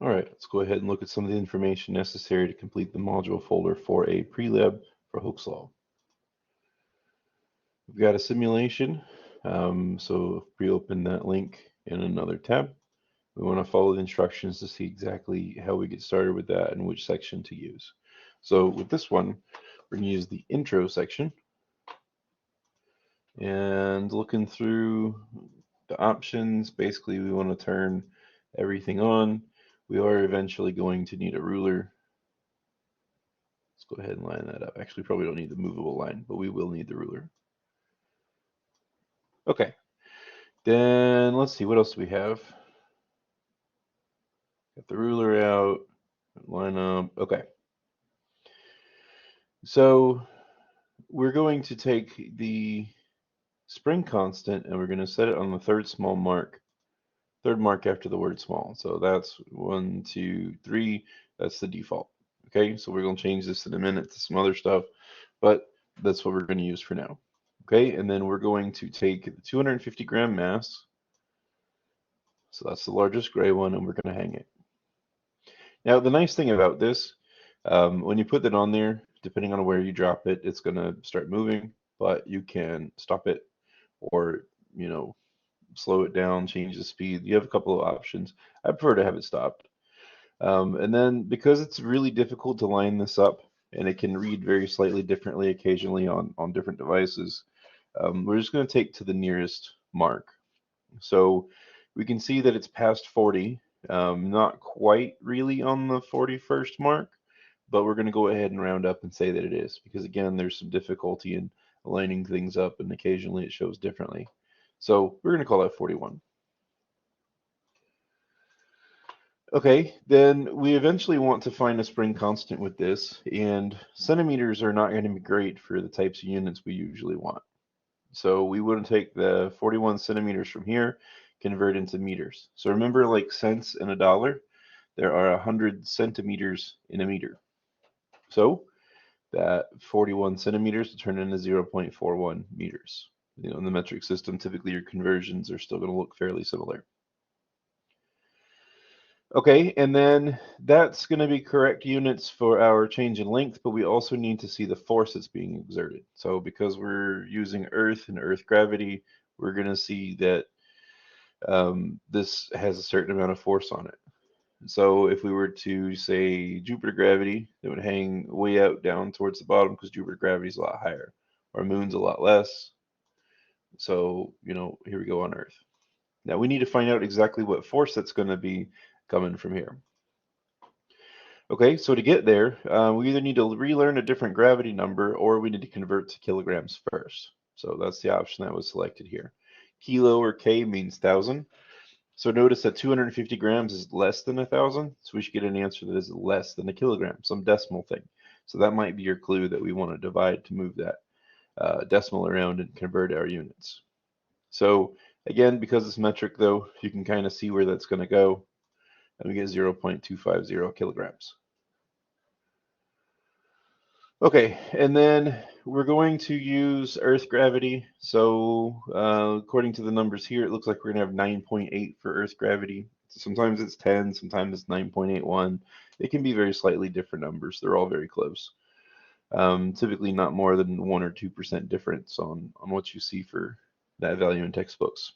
All right, let's go ahead and look at some of the information necessary to complete the module folder for a pre-lab for Hooke's Law. We've got a simulation, so if we open that link in another tab, we want to follow the instructions to see exactly how we get started with that and which section to use. So with this one, we're going to use the intro section. And looking through the options, basically we want to turn everything on. We are eventually going to need a ruler. Let's go ahead and line that up. Actually, probably don't need the movable line, but we will need the ruler. Okay, then let's see, what else do we have? Got the ruler out, line up. Okay, so we're going to take the spring constant and we're going to set it on the third mark after the word small. So that's 1, 2, 3. That's the default. Okay, so we're going to change this in a minute to some other stuff, but that's what we're going to use for now. Okay, and then we're going to take the 250 gram mass. So that's the largest gray one, and we're going to hang it. Now, the nice thing about this, when you put that on there, depending on where you drop it, it's going to start moving, but you can stop it or, slow it down, change the speed. You have a couple of options. I prefer to have it stopped. And then because it's really difficult to line this up and it can read very slightly differently occasionally on different devices, we're just going to take to the nearest mark. So we can see that it's past 40, not quite really on the 41st mark, but we're going to go ahead and round up and say that it is, because again, there's some difficulty in lining things up and occasionally it shows differently. So we're going to call that 41. Okay, then we eventually want to find a spring constant with this, and centimeters are not going to be great for the types of units we usually want. So we want to take the 41 centimeters from here, convert into meters. So remember, like cents in a dollar, there are 100 centimeters in a meter. So that 41 centimeters will turn into 0.41 meters. In the metric system, typically your conversions are still going to look fairly similar. Okay, and then that's going to be correct units for our change in length, but we also need to see the force that's being exerted. So because we're using Earth and Earth gravity, we're going to see that this has a certain amount of force on it. So if we were to say Jupiter gravity, it would hang way out down towards the bottom because Jupiter gravity is a lot higher. Our moon's a lot less. So, here we go on Earth. Now we need to find out exactly what force that's going to be coming from here. Okay, so to get there, we either need to relearn a different gravity number or we need to convert to kilograms first. So that's the option that was selected here. Kilo or K means 1,000. So notice that 250 grams is less than 1,000, so we should get an answer that is less than a kilogram, some decimal thing. So that might be your clue that we want to divide to move that decimal around and convert our units. So again, because it's metric though, you can kind of see where that's going to go, and we get 0.250 kilograms. Okay, and then we're going to use Earth gravity. So according to the numbers here, it looks like we're going to have 9.8 for Earth gravity. Sometimes it's 10, sometimes it's 9.81. It can be very slightly different numbers. They're all very close. Typically not more than 1 or 2% difference on what you see for that value in textbooks.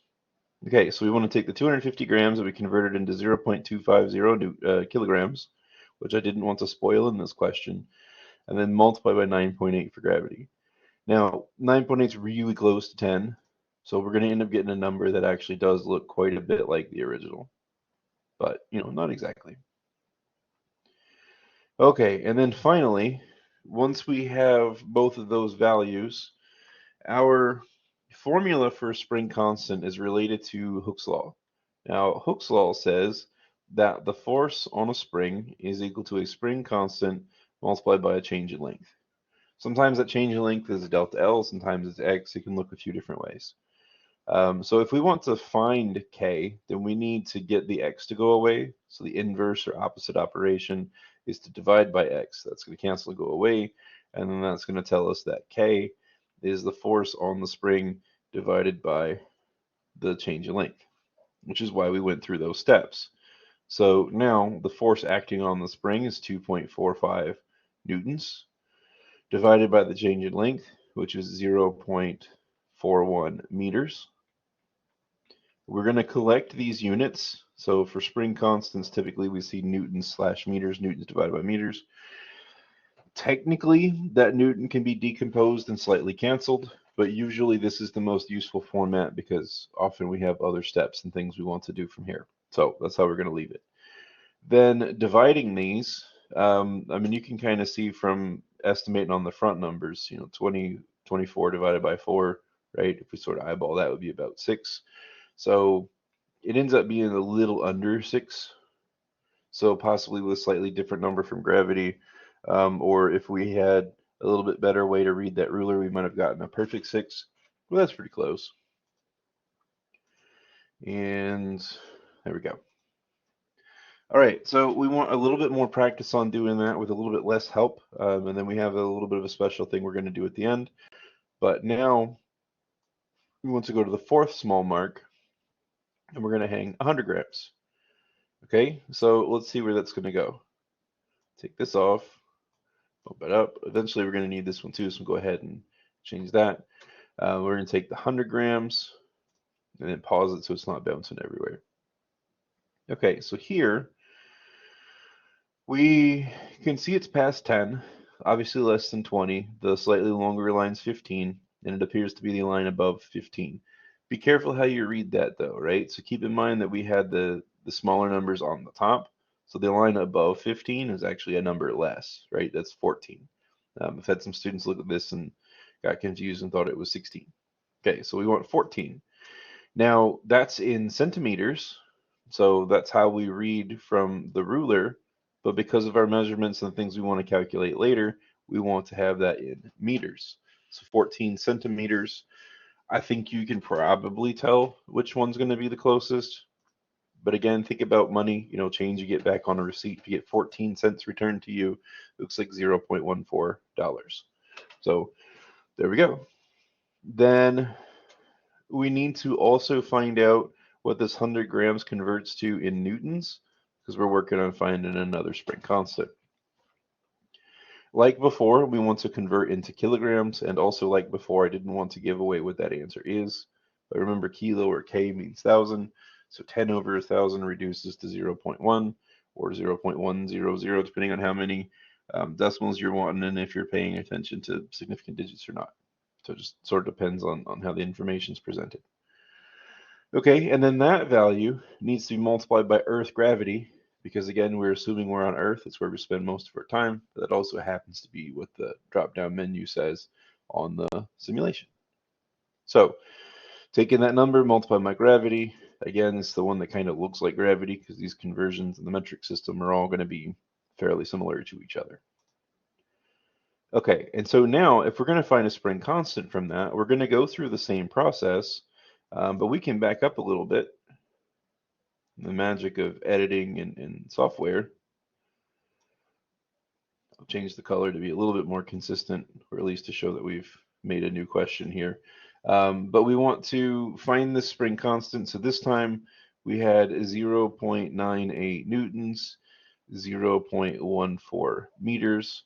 Okay, so we want to take the 250 grams that we converted into 0.250 kilograms, which I didn't want to spoil in this question, and then multiply by 9.8 for gravity. Now, 9.8 is really close to 10, so we're going to end up getting a number that actually does look quite a bit like the original, but, not exactly. Okay, and then finally, once we have both of those values, our formula for a spring constant is related to Hooke's law. Now, Hooke's law says that the force on a spring is equal to a spring constant multiplied by a change in length. Sometimes that change in length is delta L, sometimes it's X. It can look a few different ways. So if we want to find K, then we need to get the X to go away. So the inverse or opposite operation is to divide by X. That's going to cancel and go away, and then that's going to tell us that K is the force on the spring divided by the change in length, which is why we went through those steps. So now the force acting on the spring is 2.45 newtons divided by the change in length, which is 0.41 meters. We're going to collect these units. So for spring constants, typically we see newtons / meters, newtons divided by meters. Technically, that newton can be decomposed and slightly canceled, but usually this is the most useful format because often we have other steps and things we want to do from here. So that's how we're going to leave it. Then dividing these, I mean, you can kind of see from estimating on the front numbers, 24 divided by 4, right? If we sort of eyeball that, would be about 6. So it ends up being a little under 6. So possibly with a slightly different number from gravity. Or if we had a little bit better way to read that ruler, we might have gotten a perfect 6. Well, that's pretty close. And there we go. All right, so we want a little bit more practice on doing that with a little bit less help. And then we have a little bit of a special thing we're going to do at the end. But now we want to go to the 4th small mark, and we're going to hang 100 grams. Okay, so let's see where that's going to go. Take this off, bump it up. Eventually, we're going to need this one too, so we'll go ahead and change that. We're going to take the 100 grams and then pause it so it's not bouncing everywhere. Okay, so here we can see it's past 10, obviously less than 20. The slightly longer line's 15, and it appears to be the line above 15. Be careful how you read that though, right? So keep in mind that we had the smaller numbers on the top. So the line above 15 is actually a number less, right? That's 14. I've had some students look at this and got confused and thought it was 16. Okay, so we want 14. Now that's in centimeters, so that's how we read from the ruler, but because of our measurements and things we want to calculate later, we want to have that in meters. So 14 centimeters. I think you can probably tell which one's going to be the closest. But again, think about money, change you get back on a receipt. If you get 14 cents returned to you, it looks like $0.14. So there we go. Then we need to also find out what this 100 grams converts to in newtons, because we're working on finding another spring constant. Like before, we want to convert into kilograms, and also like before, I didn't want to give away what that answer is. But remember, kilo or K means 1,000, so 10 over 1,000 reduces to 0.1 or 0.100, depending on how many decimals you're wanting and if you're paying attention to significant digits or not. So it just sort of depends on how the information is presented. Okay, and then that value needs to be multiplied by Earth gravity, because again, we're assuming we're on Earth. It's where we spend most of our time. But that also happens to be what the drop-down menu says on the simulation. So taking that number, multiplied by gravity, again, it's the one that kind of looks like gravity because these conversions in the metric system are all going to be fairly similar to each other. Okay, and so now if we're going to find a spring constant from that, we're going to go through the same process, but we can back up a little bit. The magic of editing and software. I'll change the color to be a little bit more consistent, or at least to show that we've made a new question here. But we want to find the spring constant. So this time we had 0.98 newtons, 0.14 meters.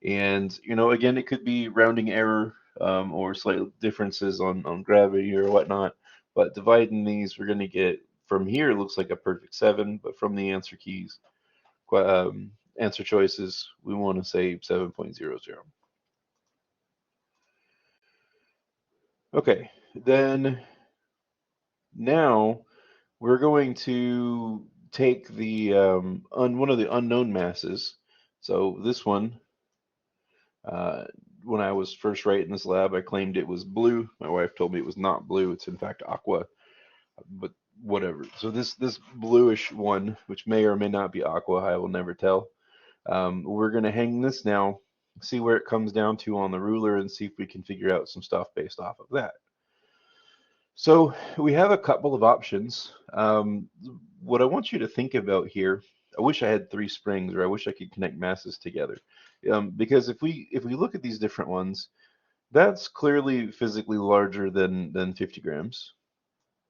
And, again, it could be rounding error or slight differences on gravity or whatnot. But dividing these, we're going to get, from here, it looks like a perfect 7, but from the answer keys, answer choices, we want to say 7.00. Okay, then now we're going to take the one of the unknown masses. So this one, when I was first writing this lab, I claimed it was blue. My wife told me it was not blue. It's in fact aqua, but whatever. So this bluish one, which may or may not be aqua, I will never tell. We're going to hang this now, see where it comes down to on the ruler, and see if we can figure out some stuff based off of that. So we have a couple of options. What I want you to think about here, I wish I had 3 springs, or I wish I could connect masses together. Because if we look at these different ones, that's clearly physically larger than 50 grams.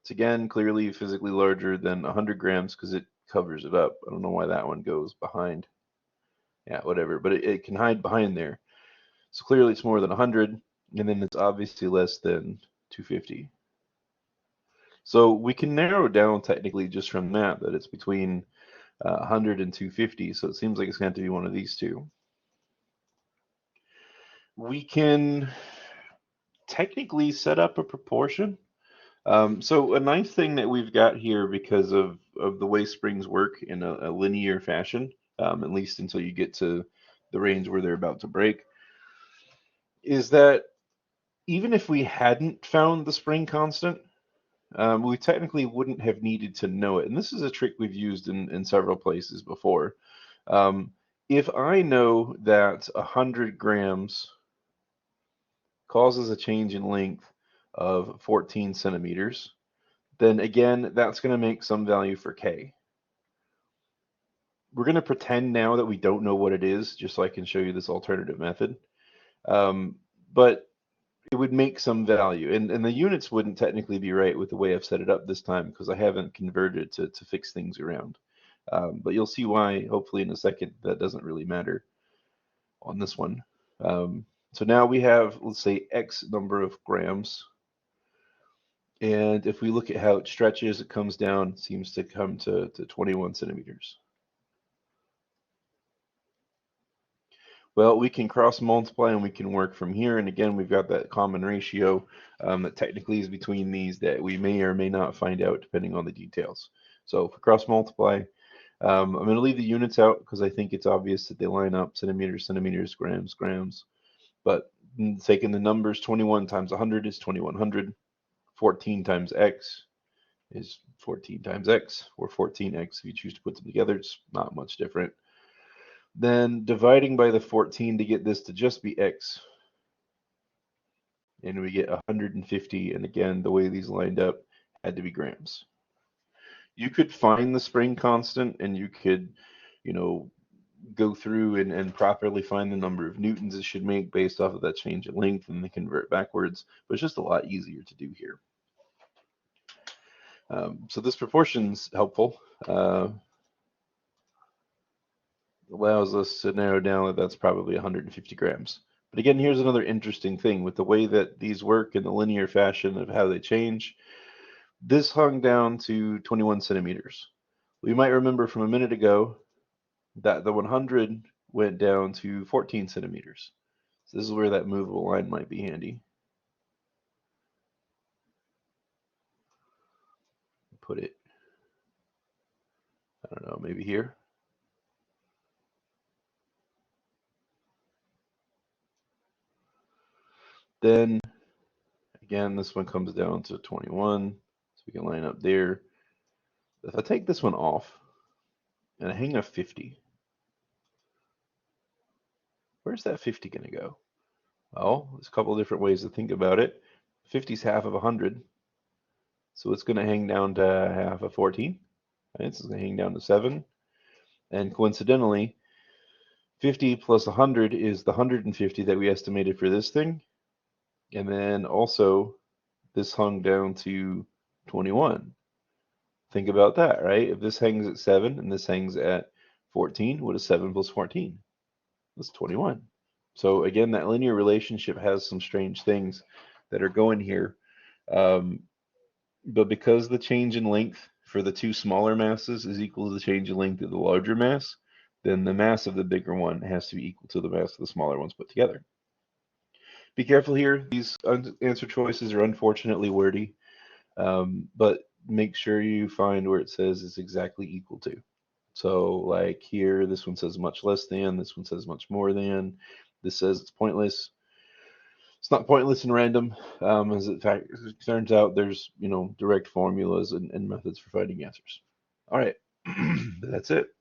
It's again clearly physically larger than 100 grams because it covers it up. I don't know why that one goes behind. Yeah, whatever, but it can hide behind there. So clearly it's more than 100, and then it's obviously less than 250. So we can narrow down technically just from that it's between 100 and 250. So it seems like it's going to have to be one of these two. We can technically set up a proportion. So a nice thing that we've got here, because of the way springs work in a linear fashion, at least until you get to the range where they're about to break, is that even if we hadn't found the spring constant, we technically wouldn't have needed to know it. And this is a trick we've used in several places before. If I know that 100 grams causes a change in length of 14 centimeters, then again, that's going to make some value for K. We're going to pretend now that we don't know what it is, just so I can show you this alternative method. But it would make some value, and the units wouldn't technically be right with the way I've set it up this time, because I haven't converted to fix things around. But you'll see why, hopefully in a second, that doesn't really matter on this one. So now we have, let's say, X number of grams. And if we look at how it stretches, it comes down, seems to come to 21 centimeters. Well, we can cross multiply and we can work from here. And again, we've got that common ratio that technically is between these that we may or may not find out depending on the details. So for cross multiply, I'm going to leave the units out because I think it's obvious that they line up: centimeters, centimeters, grams, grams. But taking the numbers, 21 times 100 is 2100. 14 times x is 14 times x, or 14x if you choose to put them together. It's not much different. Then dividing by the 14 to get this to just be x, and we get 150. And again, the way these lined up had to be grams. You could find the spring constant, and you could, go through and properly find the number of newtons it should make based off of that change in length, and then convert backwards. But it's just a lot easier to do here. So this proportion's helpful. Allows us to narrow down that that's probably 150 grams. But again, here's another interesting thing with the way that these work in the linear fashion of how they change. This hung down to 21 centimeters. We might remember from a minute ago that the 100 went down to 14 centimeters. So this is where that movable line might be handy. Put it, I don't know, maybe here. Then again, this one comes down to 21, so we can line up there. If I take this one off and I hang a 50, where's that 50 going to go? Well, there's a couple of different ways to think about it. 50 is half of 100, so it's going to hang down to half of 14. Right? So it's going to hang down to 7. And coincidentally, 50 plus 100 is the 150 that we estimated for this thing. And then also, this hung down to 21. Think about that, right? If this hangs at 7 and this hangs at 14, what is 7 plus 14? That's 21. So again, that linear relationship has some strange things that are going here. But because the change in length for the two smaller masses is equal to the change in length of the larger mass, then the mass of the bigger one has to be equal to the mass of the smaller ones put together. Be careful here. These answer choices are unfortunately wordy, but make sure you find where it says it's exactly equal to. So like here, this one says much less than, this one says much more than, this says it's pointless. It's not pointless and random, as in fact, it turns out there's, direct formulas and methods for finding answers. All right, that's it.